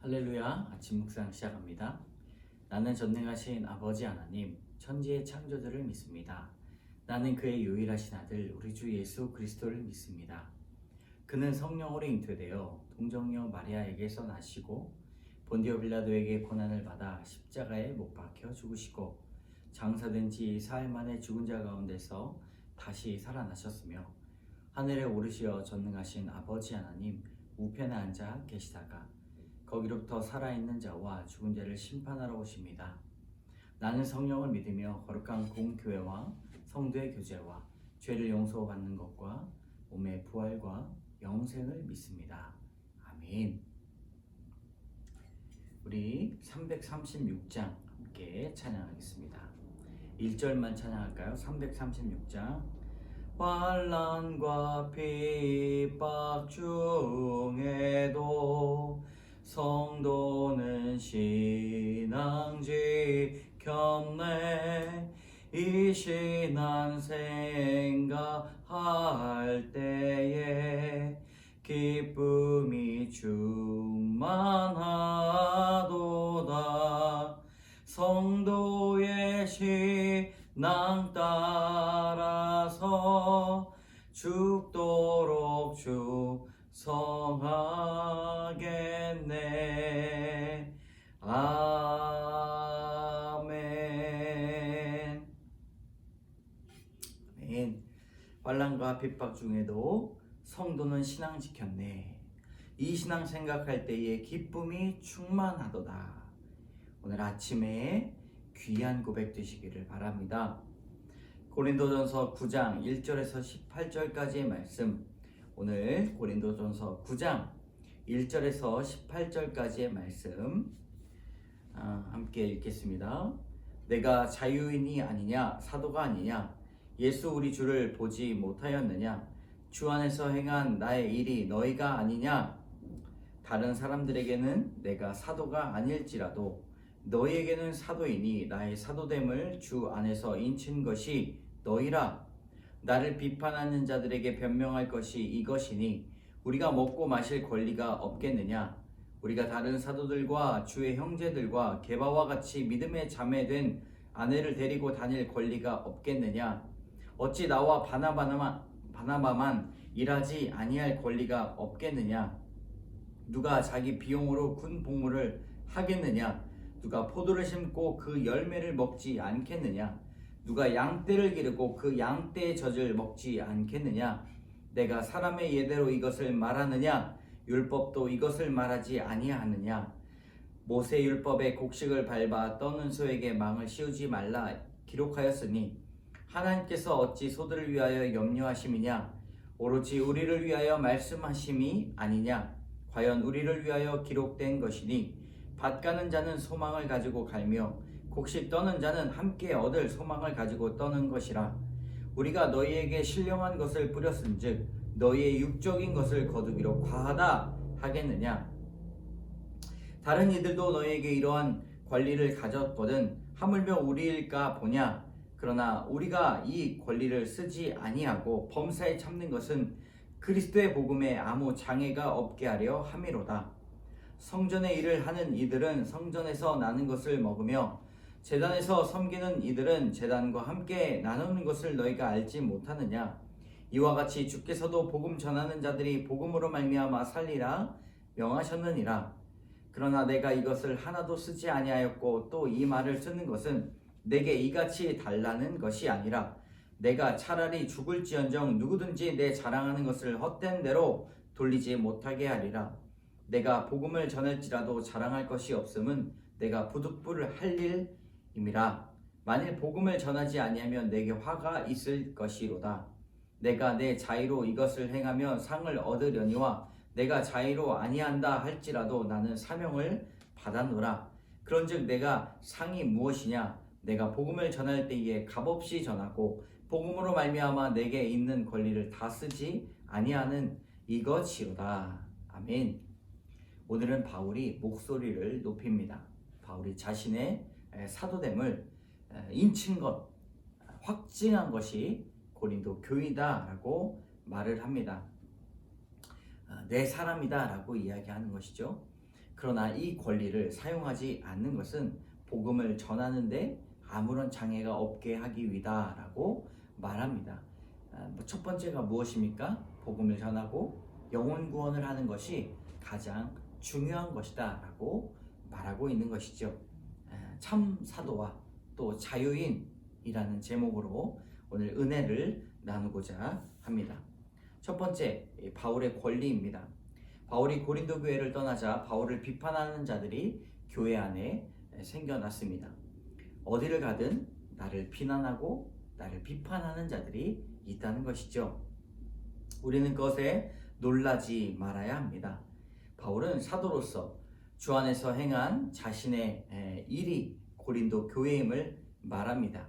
할렐루야. 아침 묵상 시작합니다. 나는 전능하신 아버지 하나님, 천지의 창조주를 믿습니다. 나는 그의 유일하신 아들 우리 주 예수 그리스도를 믿습니다. 그는 성령으로 잉태되어 동정녀 마리아에게서 나시고 본디오 빌라도에게 고난을 받아 십자가에 못 박혀 죽으시고 장사된 지 사흘 만에 죽은 자 가운데서 다시 살아나셨으며 하늘에 오르시어 전능하신 아버지 하나님 우편에 앉아 계시다가 거기로부터 살아있는 자와 죽은 자를 심판하러 오십니다. 나는 성령을 믿으며 거룩한 공교회와 성도의 교제와 죄를 용서받는 것과 몸의 부활과 영생을 믿습니다. 아멘. 우리 336장 함께 찬양하겠습니다. 1절만 찬양할까요? 336장. 환난과 핍박 중에도 성도는 신앙 지켰네. 이 신앙 생각할 때에 기쁨이 충만하도다. 성도의 신앙 따라서 죽도록 충성하겠네. 아멘. 아멘. 환난과 핍박 중에도 성도는 신앙 지켰네. 이 신앙 생각할 때에 기쁨이 충만하도다. 오늘 아침에 귀한 고백 되시기를 바랍니다. 고린도전서 9장 1절에서 18절까지의 말씀, 오늘 고린도전서 9장 1절에서 18절까지의 말씀 함께 읽겠습니다. 내가 자유인이 아니냐, 사도가 아니냐, 예수 우리 주를 보지 못하였느냐, 주 안에서 행한 나의 일이 너희가 아니냐. 다른 사람들에게는 내가 사도가 아닐지라도 너희에게는 사도이니 나의 사도됨을 주 안에서 인친 것이 너희라. 나를 비판하는 자들에게 변명할 것이 이것이니 우리가 먹고 마실 권리가 없겠느냐. 우리가 다른 사도들과 주의 형제들과 게바와 같이 믿음의 자매된 아내를 데리고 다닐 권리가 없겠느냐. 어찌 나와 바나바만 일하지 아니할 권리가 없겠느냐. 누가 자기 비용으로 군 복무를 하겠느냐. 누가 포도를 심고 그 열매를 먹지 않겠느냐. 누가 양떼를 기르고 그 양떼의 젖을 먹지 않겠느냐. 내가 사람의 예대로 이것을 말하느냐. 율법도 이것을 말하지 아니하느냐. 모세 율법의 곡식을 밟아 떠는 소에게 망을 씌우지 말라 기록하였으니 하나님께서 어찌 소들을 위하여 염려하심이냐. 오로지 우리를 위하여 말씀하심이 아니냐. 과연 우리를 위하여 기록된 것이니 밭 가는 자는 소망을 가지고 갈며 곡식 떠는 자는 함께 얻을 소망을 가지고 떠는 것이라. 우리가 너희에게 신령한 것을 뿌렸은즉 너희의 육적인 것을 거두기로 과하다 하겠느냐. 다른 이들도 너희에게 이러한 권리를 가졌거든 하물며 우리일까 보냐. 그러나 우리가 이 권리를 쓰지 아니하고 범사에 참는 것은 그리스도의 복음에 아무 장애가 없게 하려 함이로다. 성전의 일을 하는 이들은 성전에서 나는 것을 먹으며 제단에서 섬기는 이들은 제단과 함께 나누는 것을 너희가 알지 못하느냐. 이와 같이 주께서도 복음 전하는 자들이 복음으로 말미암아 살리라 명하셨느니라. 그러나 내가 이것을 하나도 쓰지 아니하였고 또 이 말을 쓰는 것은 내게 이같이 달라는 것이 아니라 내가 차라리 죽을지언정 누구든지 내 자랑하는 것을 헛된 대로 돌리지 못하게 하리라. 내가 복음을 전할지라도 자랑할 것이 없음은 내가 부득불을 할 일임이라. 만일 복음을 전하지 아니하면 내게 화가 있을 것이로다. 내가 내 자의로 이것을 행하며 상을 얻으려니와 내가 자의로 아니한다 할지라도 나는 사명을 받아노라. 그런즉 내가 상이 무엇이냐. 내가 복음을 전할 때에 값없이 전하고 복음으로 말미암아 내게 있는 권리를 다 쓰지 아니하는 이것이로다. 아멘. 오늘은 바울이 목소리를 높입니다. 바울이 자신의 사도됨을 인친 것, 확증한 것이 고린도 교회다라고 말을 합니다. 내 사람이다라고 이야기하는 것이죠. 그러나 이 권리를 사용하지 않는 것은 복음을 전하는데 아무런 장애가 없게 하기 위다라고 말합니다. 첫 번째가 무엇입니까? 복음을 전하고 영혼 구원을 하는 것이 가장 중요한 것이다라고 말하고 있는 것이죠. 참 사도와 또 자유인이라는 제목으로 오늘 은혜를 나누고자 합니다. 첫 번째, 바울의 권리입니다. 바울이 고린도 교회를 떠나자 바울을 비판하는 자들이 교회 안에 생겨났습니다. 어디를 가든 나를 비난하고 나를 비판하는 자들이 있다는 것이죠. 우리는 그것에 놀라지 말아야 합니다. 바울은 사도로서 주 안에서 행한 자신의 일이 고린도 교회임을 말합니다.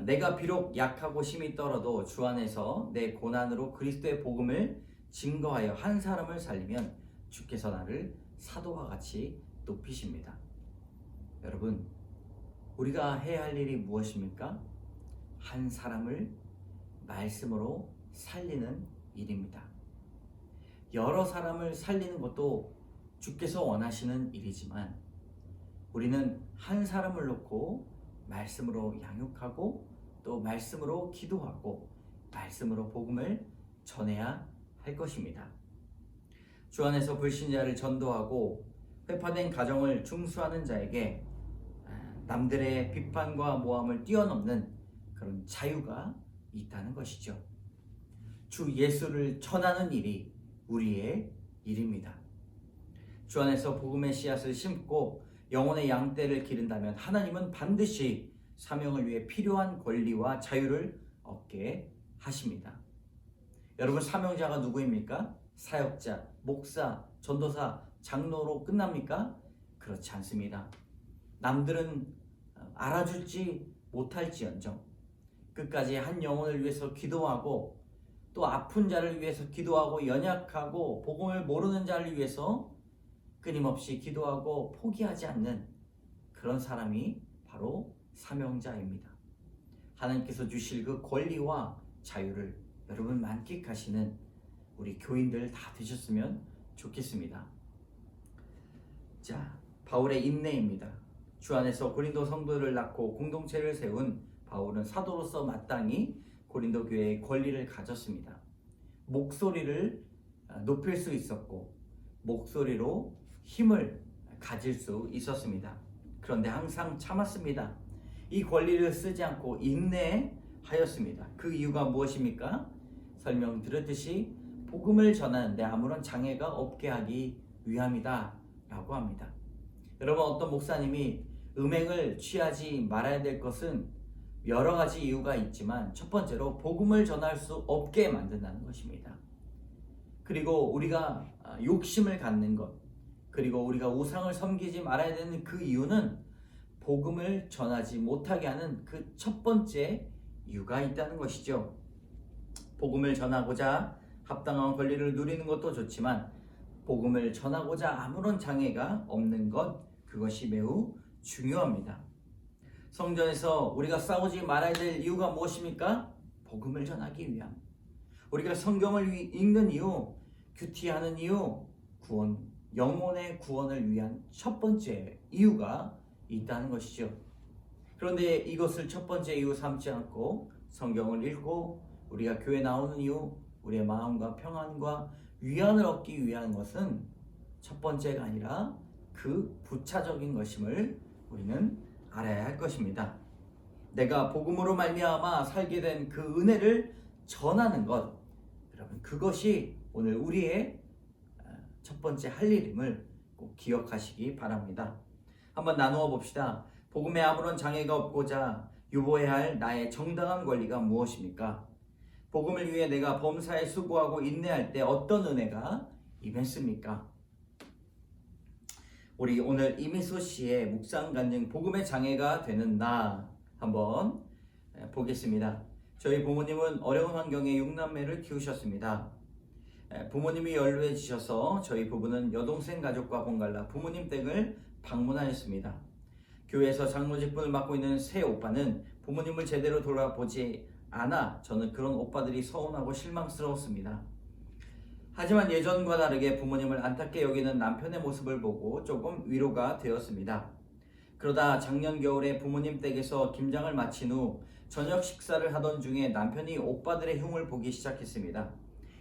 내가 비록 약하고 힘이 떨어도 주 안에서 내 고난으로 그리스도의 복음을 증거하여 한 사람을 살리면 주께서 나를 사도와 같이 높이십니다. 여러분, 우리가 해야 할 일이 무엇입니까? 한 사람을 말씀으로 살리는 일입니다. 여러 사람을 살리는 것도 주께서 원하시는 일이지만 우리는 한 사람을 놓고 말씀으로 양육하고 또 말씀으로 기도하고 말씀으로 복음을 전해야 할 것입니다. 주 안에서 불신자를 전도하고 회파된 가정을 중수하는 자에게 남들의 비판과 모함을 뛰어넘는 그런 자유가 있다는 것이죠. 주 예수를 전하는 일이 우리의 일입니다. 주 안에서 복음의 씨앗을 심고 영혼의 양떼를 기른다면 하나님은 반드시 사명을 위해 필요한 권리와 자유를 얻게 하십니다. 여러분, 사명자가 누구입니까? 사역자, 목사, 전도사, 장로로 끝납니까? 그렇지 않습니다. 남들은 알아줄지 못할지언정 끝까지 한 영혼을 위해서 기도하고 또 아픈 자를 위해서 기도하고 연약하고 복음을 모르는 자를 위해서 끊임없이 기도하고 포기하지 않는 그런 사람이 바로 사명자입니다. 하나님께서 주실 그 권리와 자유를 여러분 만끽하시는 우리 교인들 다 되셨으면 좋겠습니다. 자, 바울의 인내입니다. 주 안에서 고린도 성도를 낳고 공동체를 세운 바울은 사도로서 마땅히 고린도 교회의 권리를 가졌습니다. 목소리를 높일 수 있었고 목소리로 힘을 가질 수 있었습니다. 그런데 항상 참았습니다. 이 권리를 쓰지 않고 인내하였습니다. 그 이유가 무엇입니까? 설명드렸듯이 복음을 전하는데 아무런 장애가 없게 하기 위함이다 라고 합니다. 여러분, 어떤 목사님이 음행을 취하지 말아야 될 것은 여러 가지 이유가 있지만 첫 번째로 복음을 전할 수 없게 만든다는 것입니다. 그리고 우리가 욕심을 갖는 것, 그리고 우리가 우상을 섬기지 말아야 되는 그 이유는 복음을 전하지 못하게 하는 그 첫 번째 이유가 있다는 것이죠. 복음을 전하고자 합당한 권리를 누리는 것도 좋지만 복음을 전하고자 아무런 장애가 없는 것, 그것이 매우 중요합니다. 성전에서 우리가 싸우지 말아야 될 이유가 무엇입니까? 복음을 전하기 위함. 우리가 성경을 읽는 이유, 큐티하는 이유, 영혼의 구원을 위한 첫 번째 이유가 있다는 것이죠. 그런데 이것을 첫 번째 이유 삼지 않고 성경을 읽고 우리가 교회 나오는 이유, 우리의 마음과 평안과 위안을 얻기 위한 것은 첫 번째가 아니라 그 부차적인 것임을 우리는 알아야 할 것입니다. 내가 복음으로 말미암아 살게 된 그 은혜를 전하는 것, 여러분, 그것이 오늘 우리의 첫 번째 할 일임을 꼭 기억하시기 바랍니다. 한번 나누어 봅시다. 복음에 아무런 장애가 없고자 유보해야 할 나의 정당한 권리가 무엇입니까? 복음을 위해 내가 범사에 수고하고 인내할 때 어떤 은혜가 임했습니까? 우리 오늘 이미수 씨의 묵상 간증 복음의 장애가 되는 나 한번 보겠습니다. 저희 부모님은 어려운 환경에 6남매를 키우셨습니다. 부모님이 연로해지셔서 저희 부부는 여동생 가족과 번갈아 부모님 댁을 방문하였습니다. 교회에서 장로 직분을 맡고 있는 새 오빠는 부모님을 제대로 돌아보지 않아 저는 그런 오빠들이 서운하고 실망스러웠습니다. 하지만 예전과 다르게 부모님을 안타깝게 여기는 남편의 모습을 보고 조금 위로가 되었습니다. 그러다 작년 겨울에 부모님 댁에서 김장을 마친 후 저녁 식사를 하던 중에 남편이 오빠들의 흉을 보기 시작했습니다.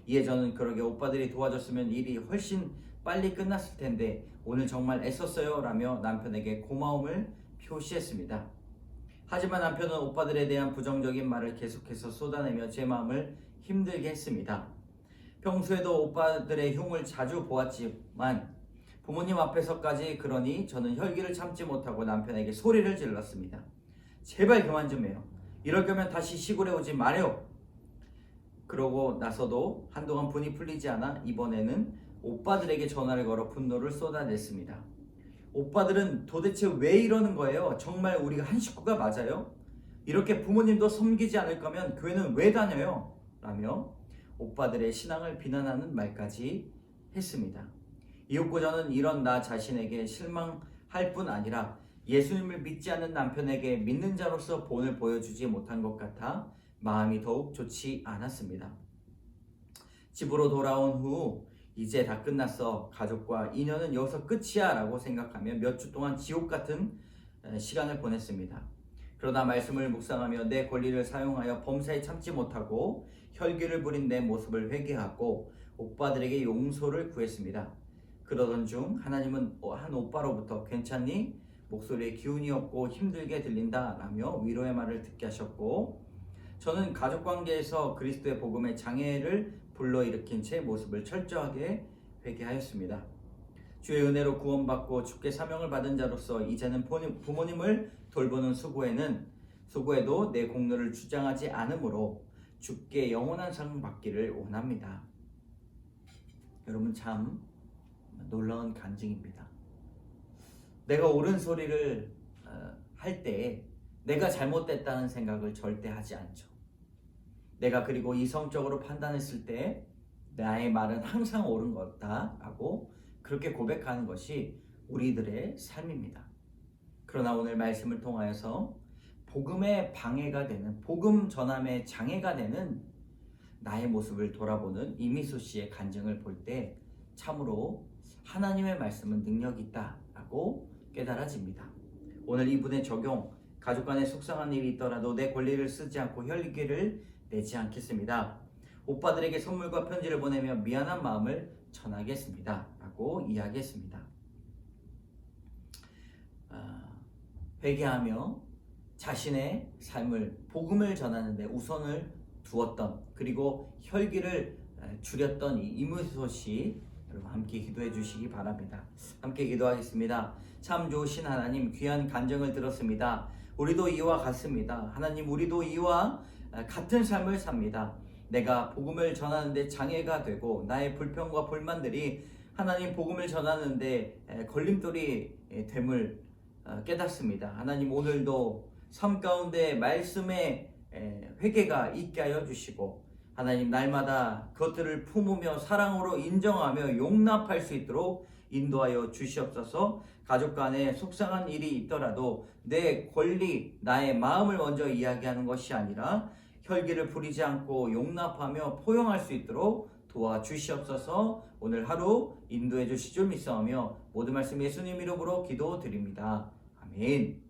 이에 저는 그러게 오빠들이 도와줬으면 일이 훨씬 빨리 끝났을 텐데 오늘 정말 애썼어요 라며 남편에게 고마움을 표시했습니다. 하지만 남편은 오빠들에 대한 부정적인 말을 계속해서 쏟아내며 제 마음을 힘들게 했습니다. 평소에도 오빠들의 흉을 자주 보았지만 부모님 앞에서까지 그러니 저는 혈기를 참지 못하고 남편에게 소리를 질렀습니다. 제발 그만 좀 해요. 이럴 거면 다시 시골에 오지 마요. 그러고 나서도 한동안 분이 풀리지 않아 이번에는 오빠들에게 전화를 걸어 분노를 쏟아냈습니다. 오빠들은 도대체 왜 이러는 거예요? 정말 우리가 한 식구가 맞아요? 이렇게 부모님도 섬기지 않을 거면 교회는 왜 다녀요? 라며 오빠들의 신앙을 비난하는 말까지 했습니다. 이윽고 저는 이런 나 자신에게 실망할 뿐 아니라 예수님을 믿지 않는 남편에게 믿는 자로서 본을 보여주지 못한 것 같아 마음이 더욱 좋지 않았습니다. 집으로 돌아온 후 이제 다 끝났어. 가족과 인연은 여기서 끝이야 라고 생각하며 몇 주 동안 지옥 같은 시간을 보냈습니다. 그러다 말씀을 묵상하며 내 권리를 사용하여 범사에 참지 못하고 혈기를 부린 내 모습을 회개하고 오빠들에게 용서를 구했습니다. 그러던 중 하나님은 한 오빠로부터 괜찮니? 목소리에 기운이 없고 힘들게 들린다 라며 위로의 말을 듣게 하셨고 저는 가족관계에서 그리스도의 복음의 장애를 불러일으킨 제 모습을 철저하게 회개하였습니다. 주의 은혜로 구원받고 주께 사명을 받은 자로서 이제는 부모님을 돌보는 수고에도 내 공로를 주장하지 않으므로 주께 영원한 상 받기를 원합니다. 여러분 참 놀라운 간증입니다. 내가 옳은 소리를 할 때 내가 잘못됐다는 생각을 절대 하지 않죠. 내가 그리고 이성적으로 판단했을 때 나의 말은 항상 옳은 것다라고 그렇게 고백하는 것이 우리들의 삶입니다. 그러나 오늘 말씀을 통하여서 복음의 방해가 되는, 복음 전함의 장애가 되는 나의 모습을 돌아보는 이미수 씨의 간증을 볼 때 참으로 하나님의 말씀은 능력이 있다라고 깨달아집니다. 오늘 이분의 적용, 가족 간에 속상한 일이 있더라도 내 권리를 쓰지 않고 혈기를 내지 않겠습니다. 오빠들에게 선물과 편지를 보내며 미안한 마음을 전하겠습니다. 라고 이야기했습니다. 회개하며 자신의 삶을 복음을 전하는 데 우선을 두었던 그리고 혈기를 줄였던 이 이무소 씨 여러분 함께 기도해 주시기 바랍니다. 함께 기도하겠습니다. 참 좋으신 하나님 귀한 간증을 들었습니다. 우리도 이와 같습니다. 하나님 우리도 이와 같은 삶을 삽니다. 내가 복음을 전하는데 장애가 되고 나의 불평과 불만들이 하나님 복음을 전하는데 걸림돌이 됨을 깨닫습니다. 하나님 오늘도 삶 가운데 말씀의 회개가 있게 하여 주시고 하나님 날마다 그것들을 품으며 사랑으로 인정하며 용납할 수 있도록 인도하여 주시옵소서. 가족 간에 속상한 일이 있더라도 내 권리, 나의 마음을 먼저 이야기하는 것이 아니라 혈기를 부리지 않고 용납하며 포용할 수 있도록 도와주시옵소서. 오늘 하루 인도해 주실 줄 믿사오며 모든 말씀 예수님 이름으로 기도드립니다. 아멘.